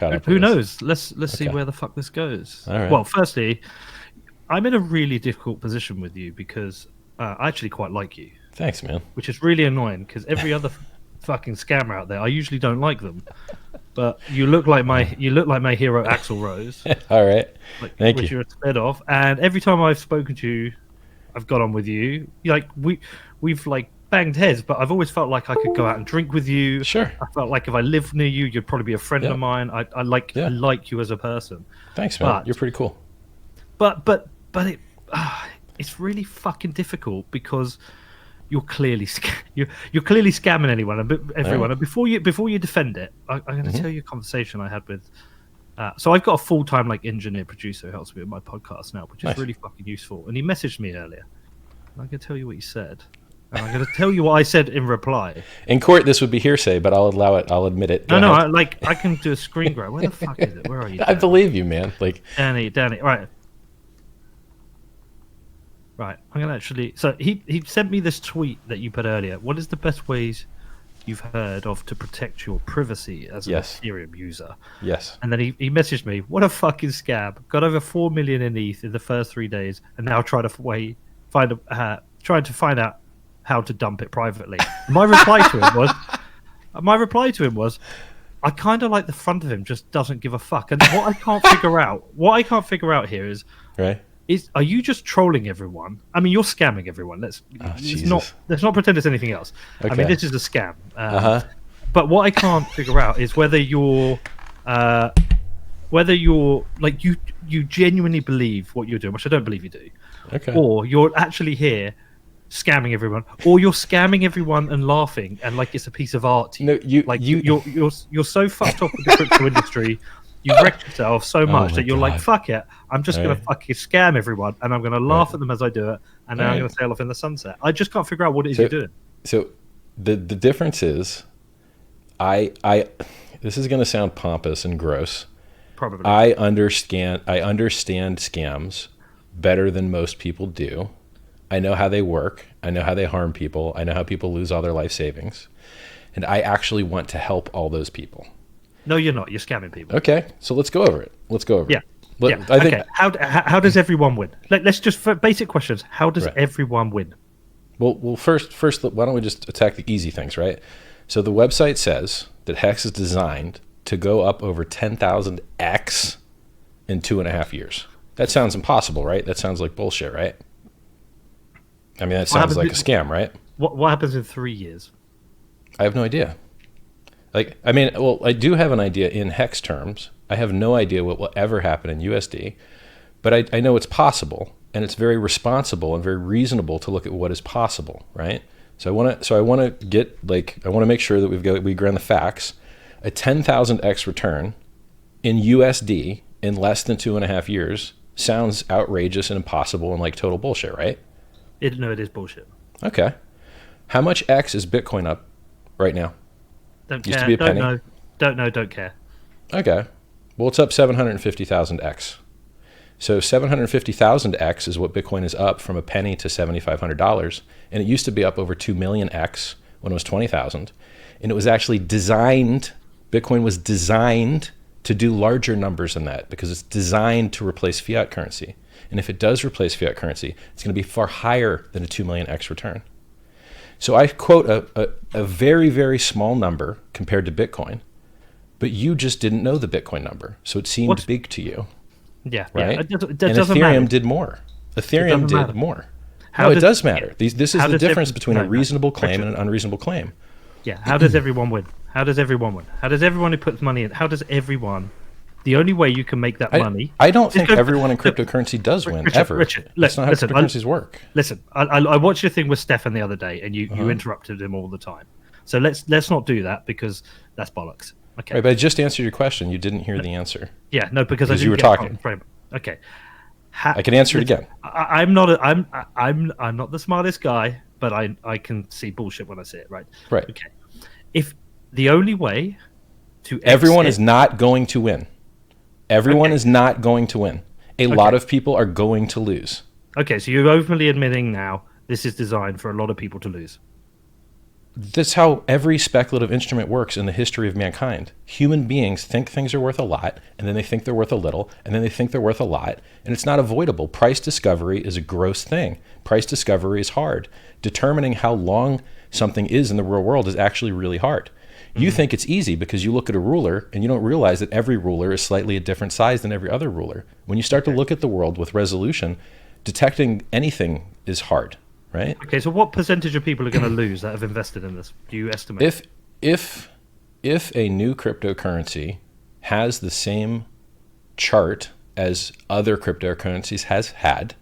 caught up Who with us. knows? Let's see Okay. where the fuck this goes. All right. Well, firstly, I'm in a really difficult position with you because I actually quite like you, Thanks, man. which is really annoying because every other fucking scammer out there, I usually don't like them. But you look like my hero Axl Rose, All right. like Thank which you. you're instead of. And every time I've spoken to you, I've got on with you. Like we've like banged heads, but I've always felt like I could go out and drink with you. Sure. I felt like if I lived near you, you'd probably be a friend Yeah. of mine. I like Yeah. you as a person. Thanks, man. But You're pretty cool. but it's really fucking difficult because you're clearly you're clearly scamming anyone and everyone. Right. And before you defend it, I'm going to Mhm. tell you a conversation I had with. So I've got a full-time like engineer producer who helps me with my podcast now, which is Nice. really fucking useful. And he messaged me earlier. And I'm going to tell you what he said. And I'm going to tell you what I said in reply. In court, this would be hearsay, but I'll allow it. I'll admit it. Go No, ahead. I can do a screen grab. Where the fuck is it? Where are you? I believe you, man. Like, Danny, right. Right, I'm gonna actually. So he sent me this tweet that you put earlier. What is the best ways you've heard of to protect your privacy as an Yes. Ethereum user? yes. And then he messaged me, "What a fucking scam! Got over 4 million in ETH in the first 3 days, and now trying to find out how to dump it privately." My reply to him was, I kind of like the front of him just doesn't give a fuck. And what I can't figure out here is. Right. Are you just trolling everyone? I mean, you're scamming everyone. Let's Jesus. not pretend it's anything else. I Okay. mean, this is a scam. Uh-huh. But what I can't figure out is whether you're like you genuinely believe what you're doing, which I don't believe you do, Okay. or you're actually here scamming everyone, or you're scamming everyone and laughing and like it's a piece of art to you. No, You're so fucked up with the crypto industry. You wrecked yourself so much my that you're like, God. fuck it. I'm just going to fucking scam everyone and I'm going to laugh Right. at them as I do it. And then I'm Right. going to sail off in the sunset. I just can't figure out what it is So- you're doing. So the difference is, this is going to sound pompous and gross. Probably. I understand scams better than most people do. I know how they work. I know how they harm people. I know how people lose all their life savings. And I actually want to help all those people. No, you're not. You're scamming people. Okay, so let's go over it. Yeah. Let- Yeah. I think. Okay. How does everyone win? Let's just for basic questions. How does Right. everyone win? Well, first, why don't we just attack the easy things, right? So the website says that Hex is designed to go up over 10,000x in 2.5 years. That sounds impossible, right? That sounds like bullshit, right? I mean, that sounds happens like a if- scam, right? What happens in 3 years? I have no idea. Like, I mean, well, I do have an idea in Hex terms. I have no idea what will ever happen in USD, but I know it's possible, and it's very responsible and very reasonable to look at what is possible, right? So I want to make sure that we agree on the facts. A 10,000x return in USD in less than 2.5 years sounds outrageous and impossible and like total bullshit, right? No, it is bullshit. Okay. How much X is Bitcoin up right now? Don't Used care. to be a Don't penny. know. Don't know. Don't care. Okay. Well, it's up 750,000x. So 750,000x is what Bitcoin is up from a penny to $7,500. And it used to be up over 2 millionx when it was 20,000. And it was actually designed, Bitcoin was designed to do larger numbers than that because it's designed to replace fiat currency. And if it does replace fiat currency, it's going to be far higher than a 2 millionx return. So I quote a very, very small number compared to Bitcoin, but you just didn't know the Bitcoin number. So it seemed big to you, Yeah. right? Yeah. It And doesn't Ethereum matter. did more. Ethereum did matter. more. How No, it does- does matter. This is how the does difference every- between no, a no. reasonable claim Richard. and an unreasonable claim. Yeah. How does everyone win? How does everyone win? How does everyone who puts money in? How does everyone? The only way you can make that money. I don't think go- everyone in cryptocurrency does win, ever. Richard, That's not how listen, cryptocurrencies work. Listen, I watched your thing with Stefan the other day, and you Uh-huh. interrupted him all the time. So let's not do that because that's bollocks. Okay. Right, but I just answered your question. You didn't hear the answer. Yeah. No, because I Because didn't you were get it talking. from- Okay. I can answer it again. I'm not the smartest guy, but I can see bullshit when I see it. Right. Right. Okay. If the only way to Everyone exit- is not going to win. Everyone Okay. is not going to win. A lot of people are going to lose. Okay, so you're openly admitting now this is designed for a lot of people to lose. That's how every speculative instrument works in the history of mankind. Human beings think things are worth a lot, and then they think they're worth a little, and then they think they're worth a lot, and it's not avoidable. Price discovery is a gross thing. Price discovery is hard. Determining how long something is in the real world is actually really hard. You think it's easy because you look at a ruler and you don't realize that every ruler is slightly a different size than every other ruler. When you start to look at the world with resolution, detecting anything is hard. Right? Okay, so what percentage of people are going to lose that have invested in this? Do you estimate? If a new cryptocurrency has the same chart as other cryptocurrencies has had,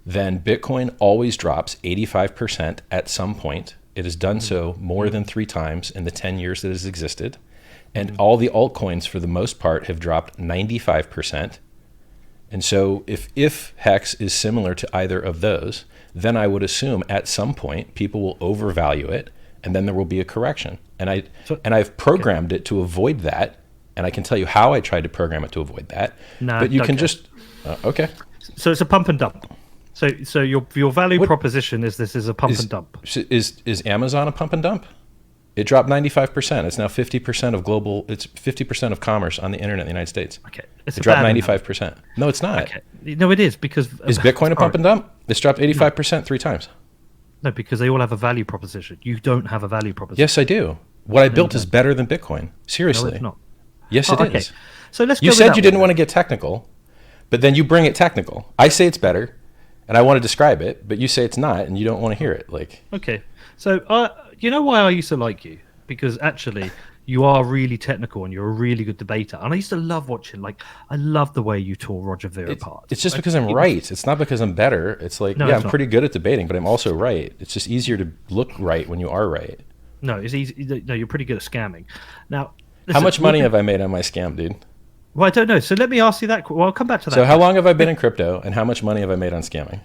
then Bitcoin always drops 85% at some point. It has done so more than 3 times in the 10 years that it has existed. And all the altcoins, for the most part, have dropped 95%. And so if Hex is similar to either of those, then I would assume at some point people will overvalue it, and then there will be a correction. And I've programmed it to avoid that, and I can tell you how I tried to program it to avoid that. No, but you can just okay. So it's a pump and dump. So your value proposition is this is a pump and dump. Is Amazon a pump and dump? It dropped 95%. It's now 50% of global. It's 50% of commerce on the internet in the United States. Okay, it dropped 95%. No, it's not. Okay. No, it is because is Bitcoin a pump and dump? It's dropped 85% 3 times. No, because they all have a value proposition. You don't have a value proposition. Yes, I do. What I built is better than Bitcoin. Seriously. No, it's not. Yes, it is. So let's. You said you didn't want to get technical, but then you bring it technical. I say it's better, and I want to describe it, but you say it's not, and you don't want to hear it. Okay. So you know why I used to like you? Because actually you are really technical and you're a really good debater. And I used to love watching, I love the way you tore Roger Ver apart. It's just because I'm right. It's not because I'm better. It's I'm pretty good at debating, but I'm also right. It's just easier to look right when you are right. No, it's easy. No, you're pretty good at scamming. Now, listen, how much money have I made on my scam, dude? Well, I don't know. So let me ask you that. Well, I'll come back to that. So how long have I been in crypto, and how much money have I made on scamming?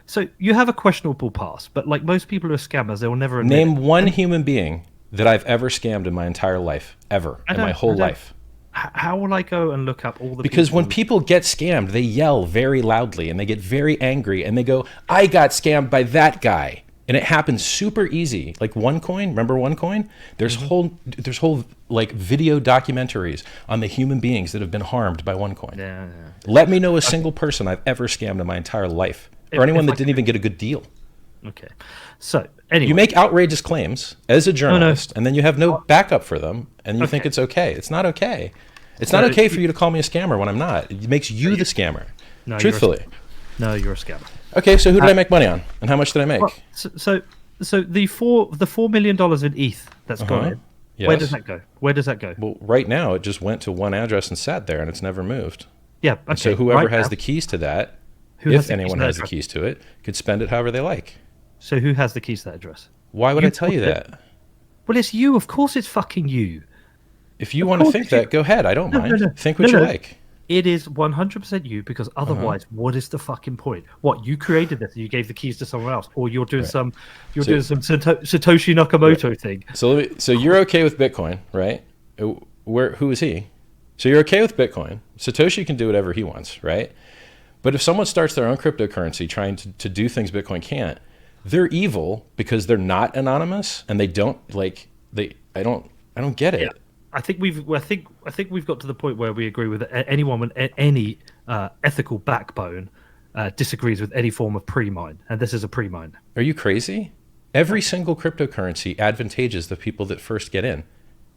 So you have a questionable past, but like most people who are scammers, they will never admit Name one human being that I've ever scammed in my entire life, ever, in my whole life. How will I go and look up all the Because when people get scammed, they yell very loudly, and they get very angry, and they go, I got scammed by that guy. And it happens super easy. Like OneCoin, remember OneCoin? There's whole video documentaries on the human beings that have been harmed by OneCoin. Yeah. Let me know a single person I've ever scammed in my entire life, or anyone that didn't even get a good deal. Okay. So anyway, you make outrageous claims as a journalist, and then you have no backup for them, and you think it's okay. It's not okay. It's not okay for you to call me a scammer when I'm not. It makes you the scammer. No, truthfully. You're a scammer. Okay, so who did I make money on, and how much did I make? Well, so the $4 million in ETH that's gone in. Yes. Where does that go? Well, right now it just went to one address and sat there, and it's never moved. Yeah. Okay. So whoever has the keys to that, if anyone has the keys to it, could spend it however they like. So who has the keys to that address? Why would I tell you that? Well, it's you. Of course, it's fucking you. If you want to think that, go ahead. I don't mind. Think what you like. It is 100% you, because otherwise, what is the fucking point? What, you created this, you gave the keys to someone else, or you're doing some Satoshi Nakamoto thing. So you're okay with Bitcoin, right? Who is he? So you're okay with Bitcoin. Satoshi can do whatever he wants, right? But if someone starts their own cryptocurrency trying to do things Bitcoin can't, they're evil because they're not anonymous, and they don't I don't get it. Yeah. I think we've got to the point where we agree with anyone with any ethical backbone disagrees with any form of pre-mine, and this is a pre-mine. Are you crazy? Every single cryptocurrency advantages the people that first get in.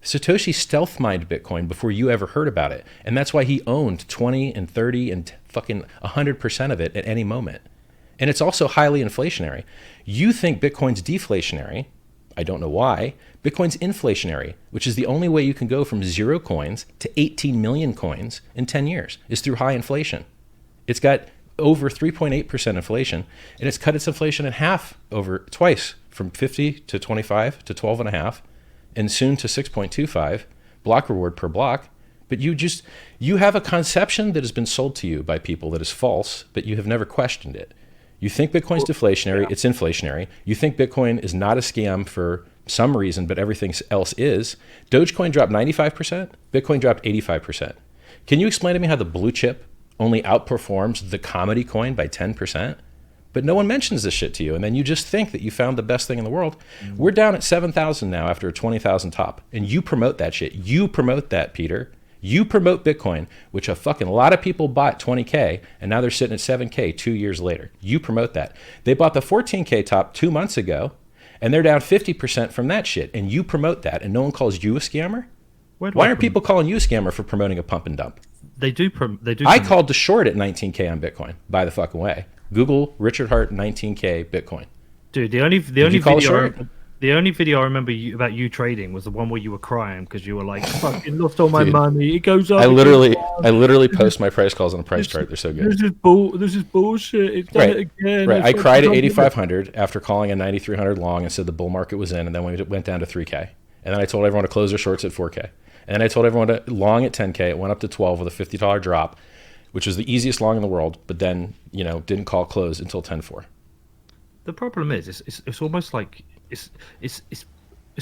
Satoshi stealth mined Bitcoin before you ever heard about it, and that's why he owned 20 and 30 and fucking 100% of it at any moment. And it's also highly inflationary. You think Bitcoin's deflationary. I don't know why. Bitcoin's inflationary, which is the only way you can go from 0 coins to 18 million coins in 10 years, is through high inflation. It's got over 3.8% inflation, and it's cut its inflation in half twice, from 50 to 25 to 12.5, and soon to 6.25 block reward per block. But you have a conception that has been sold to you by people that is false, but you have never questioned it. You think Bitcoin's deflationary, it's inflationary. You think Bitcoin is not a scam for some reason, but everything else is. Dogecoin dropped 95%, Bitcoin dropped 85%. Can you explain to me how the blue chip only outperforms the comedy coin by 10%? But no one mentions this shit to you, and then you just think that you found the best thing in the world. We're down at 7,000 now after a 20,000 top, and you promote that shit. You promote that, Peter. You promote Bitcoin, which a fucking lot of people bought 20K, and now they're sitting at 7K 2 years later. You promote that. They bought the 14K top 2 months ago, and they're down 50% from that shit, and you promote that, and no one calls you a scammer? Why aren't people calling you a scammer for promoting a pump and dump? They do. I called to short at 19K on Bitcoin, by the fucking way. Google Richard Hart 19K Bitcoin. Dude, the only video I remember about you trading was the one where you were crying because you were like, "Fucking lost all my money. It goes up." I literally post my price calls on a price chart. They're so good. This is bullshit. It's done it again. Right. I cried at 8,500 after calling a 9,300 long and said the bull market was in, and then we went down to 3K. And then I told everyone to close their shorts at 4K. And then I told everyone to long at 10K. It went up to 12 with a $50 drop, which was the easiest long in the world. But then, didn't call close until 10.4. The problem is, it's almost like it's almost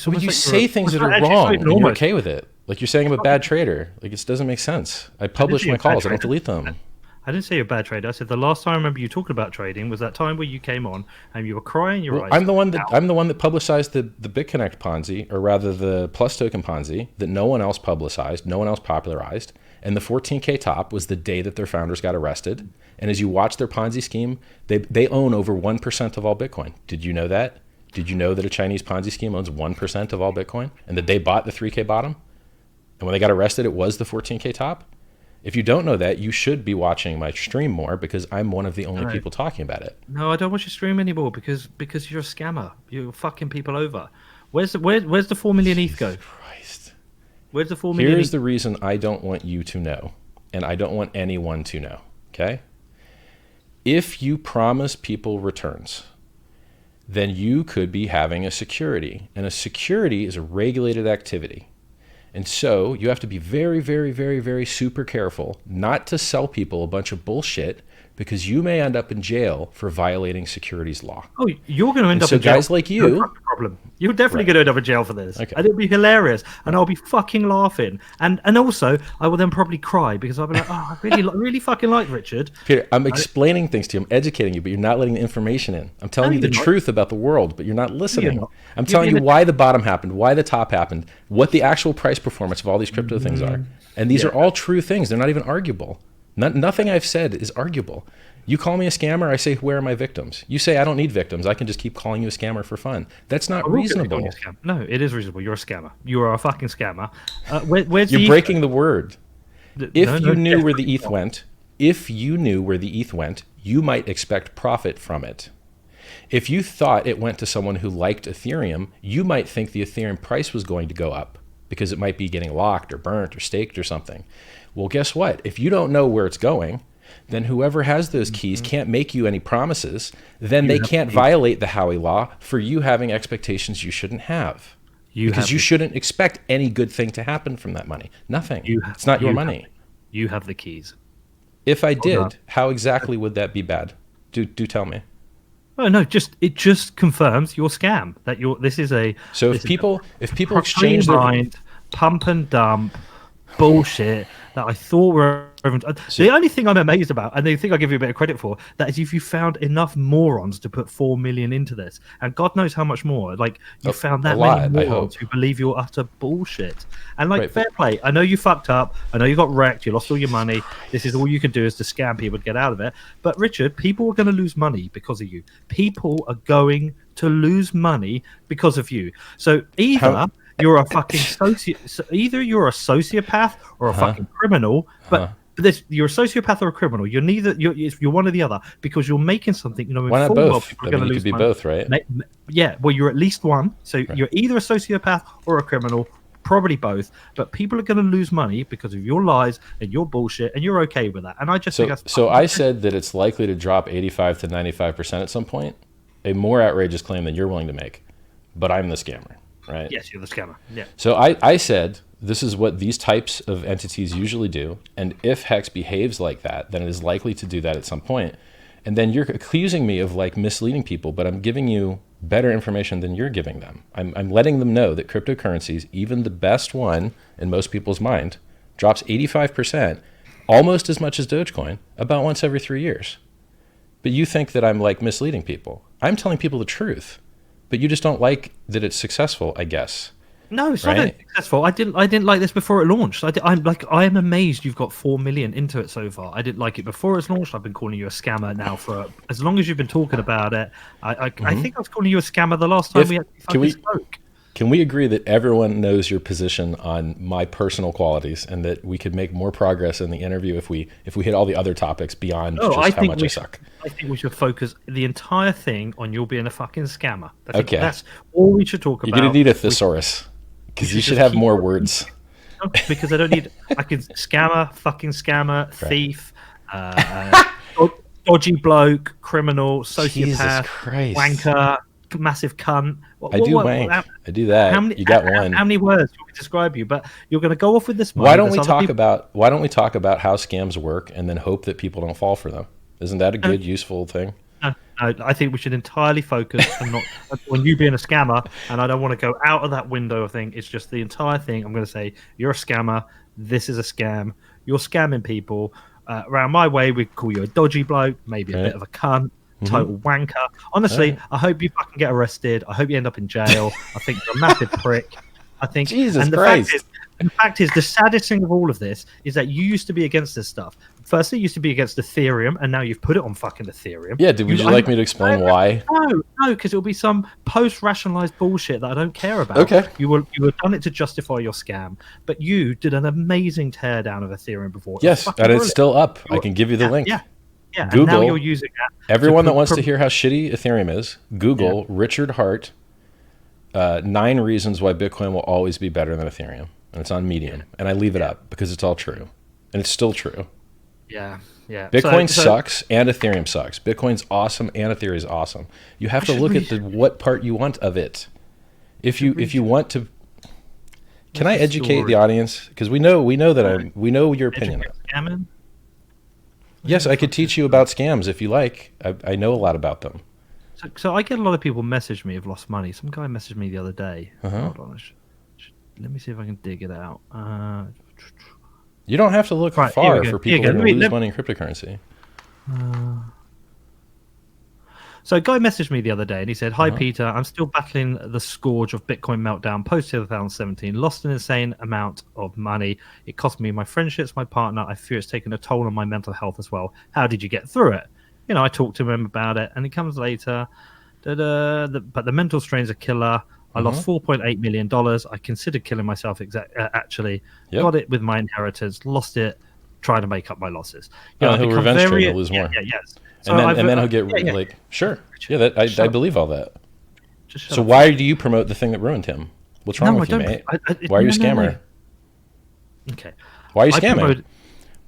but you like say things that are wrong, and you're okay with it. Like you're saying I'm a bad trader. Like it doesn't make sense. I publish my calls. I don't delete them. I didn't say you're a bad trader. I said the last time I remember you talking about trading was that time where you came on and you were crying your eyes. I'm the one that publicized the BitConnect Ponzi, or rather the Plus Token Ponzi, that no one else publicized, no one else popularized. And the 14K top was the day that their founders got arrested. And as you watch their Ponzi scheme, they own over 1% of all Bitcoin. Did you know that? Did you know that a Chinese Ponzi scheme owns 1% of all Bitcoin, and that they bought the 3K bottom? And when they got arrested, it was the 14K top? If you don't know that, you should be watching my stream more, because I'm one of the only people talking about it. No, I don't watch your stream anymore because you're a scammer. You're fucking people over. Where's the 4 million ETH go? Christ. Where's the 4 million? Here's the reason I don't want you to know, and I don't want anyone to know, okay? If you promise people returns, then you could be having a security, and a security is a regulated activity. And so you have to be very, very, very, very super careful not to sell people a bunch of bullshit, because you may end up in jail for violating securities law. Oh, you're going to end up in jail. So guys like you... problem. You're definitely going to end up in jail for this. Okay. And it'll be hilarious. And I'll be fucking laughing. And also, I will then probably cry, because I'll be like, oh, I really fucking like Richard. Peter, I'm explaining things to you. I'm educating you, but you're not letting the information in. I'm telling you the truth about the world, but you're not listening. I'm telling you why the bottom happened, why the top happened, what the actual price performance of all these crypto things are. And these are all true things. They're not even arguable. Nothing I've said is arguable. You call me a scammer, I say, where are my victims? You say, I don't need victims. I can just keep calling you a scammer for fun. That's not reasonable. No, it is reasonable. You're a scammer. You are a fucking scammer. You're breaking the word. If you knew where the ETH went, you might expect profit from it. If you thought it went to someone who liked Ethereum, you might think the Ethereum price was going to go up, because it might be getting locked or burnt or staked or something. Well, guess what? If you don't know where it's going, then whoever has those keys can't make you any promises. Then they can't violate the Howey law for you having expectations you shouldn't have. Because you shouldn't expect any good thing to happen from that money. Nothing. It's not your money. You have the keys. If I did, how exactly would that be bad? Do tell me. Oh no! it just confirms your scam, that this is a. So if people exchange their pump and dump bullshit that I thought were. The only thing I'm amazed about, and the thing I give you a bit of credit for, that is if you found enough morons to put 4 million into this, and God knows how much more. Like you found that many morons who believe you're utter bullshit. And fair play. I know you fucked up. I know you got wrecked. You lost all your money. This is all you can do is to scam people to get out of it. But Richard, people are going to lose money because of you. People are going to lose money because of you. So either you're a fucking either you're a sociopath or a fucking criminal, but. You're a sociopath or a criminal. You're neither. You're one or the other, because you're making something. Why not both? People are going to lose money. Both, right? Yeah. Well, you're at least one. So you're either a sociopath or a criminal. Probably both. But people are going to lose money because of your lies and your bullshit, and you're okay with that. And I just think that's so. I said that it's likely to drop 85 to 95% at some point. A more outrageous claim than you're willing to make. But I'm the scammer, right? Yes, you're the scammer. Yeah. So I said. This is what these types of entities usually do. And if Hex behaves like that, then it is likely to do that at some point. And then you're accusing me of misleading people, but I'm giving you better information than you're giving them. I'm letting them know that cryptocurrencies, even the best one in most people's mind, drops 85%, almost as much as Dogecoin, about once every 3 years. But you think that I'm like misleading people. I'm telling people the truth, but you just don't like that it's successful, I guess. No, it's not Right? successful. I didn't like this before it launched. I am amazed you've got 4 million into it so far. I didn't like it before it's launched. I've been calling you a scammer now for as long as you've been talking about it. I think I was calling you a scammer the last time we actually fucking spoke. Can we agree that everyone knows your position on my personal qualities, and that we could make more progress in the interview if we hit all the other topics beyond just how much I suck? I think we should focus the entire thing on you being a fucking scammer. Okay. That's all we should talk about. You're gonna need a thesaurus, because you should have more words. Because I don't need. I can scammer, fucking scammer, thief, dodgy bloke, criminal, sociopath, wanker, massive cunt. I do wank. I do that. You got one. How many words do we describe you? But you're going to go off with this. Why don't we talk about how scams work and then hope that people don't fall for them? Isn't that a good, useful thing? No, I think we should entirely focus on not on you being a scammer, and I don't want to go out of that window of thing. It's just the entire thing. I'm going to say you're a scammer. This is a scam. You're scamming people. Around my way, we call you a dodgy bloke, maybe a bit of a cunt. Total wanker. Honestly, I hope you fucking get arrested. I hope you end up in jail. I think you're a massive prick. I think Jesus Christ. The fact is, the saddest thing of all of this is that you used to be against this stuff. Firstly, you used to be against Ethereum, and now you've put it on fucking Ethereum. Yeah, would you like me to explain why? No, because it'll be some post-rationalized bullshit that I don't care about. Okay. You will done it to justify your scam, but you did an amazing teardown of Ethereum before. Yes, and it's still up. I can give you the link. Yeah, Google. And now you're using that. Everyone that wants to hear how shitty Ethereum is, Google Richard Hart, 9 reasons why Bitcoin will always be better than Ethereum. And it's on Medium. And I leave it up because it's all true. And it's still true. Yeah. Bitcoin sucks and Ethereum sucks. Bitcoin's awesome and Ethereum is awesome. You have to look at what part you want of it. If you want to, can I educate the audience? Because we know your opinion. Scamming? Yes, I could teach you about scams if you like. I know a lot about them. So I get a lot of people message me who've lost money. Some guy messaged me the other day. Hold on. Let me see if I can dig it out. You don't have to look far for people who lose money in cryptocurrency. So a guy messaged me the other day and he said, "Hi Peter, I'm still battling the scourge of Bitcoin meltdown post 2017. Lost an insane amount of money. It cost me my friendships, my partner. I fear it's taken a toll on my mental health as well. How did you get through it?" You know, I talked to him about it, and he comes later. But the mental strain's a killer. I lost $4.8 million. I considered killing myself. Actually, got it with my inheritance. Lost it trying to make up my losses. You know, he'll revenge train. He'll lose more. Yes. So and then he'll get like, sure. Yeah, I believe all that. So why do you promote the thing that ruined him? What's wrong with you, mate? Why are you a scammer? Okay. Why are you scamming?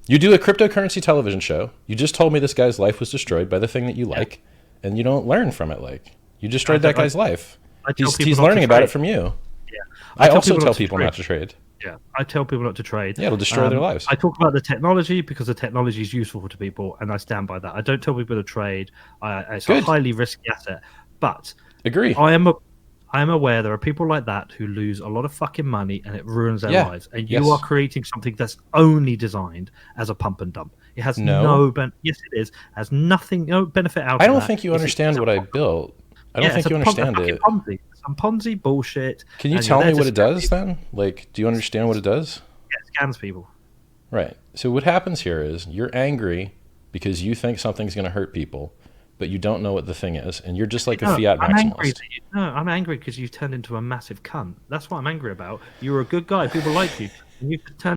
You do a cryptocurrency television show. You just told me this guy's life was destroyed by the thing that you like, and you don't learn from it. Like, you destroyed that guy's life. He's learning about it from you. Yeah. I also tell people not to trade. Yeah, I tell people not to trade. Yeah, it'll destroy their lives. I talk about the technology because the technology is useful to people, and I stand by that. I don't tell people to trade. It's a highly risky asset. But agree. I am aware there are people like that who lose a lot of fucking money, and it ruins their lives. And you are creating something that's only designed as a pump and dump. It has no benefit. Yes, it is. Has nothing, no benefit out of it. I don't think you understand what I built. I don't think you understand it. Some Ponzi bullshit. Can you tell me what it does then? Like, do you understand what it does? Yeah, it scams people. Right. So what happens here is you're angry because you think something's going to hurt people, but you don't know what the thing is, and you're just like a fiat maximalist. I'm angry because you turned into a massive cunt. That's what I'm angry about. You were a good guy. People like you. And you turned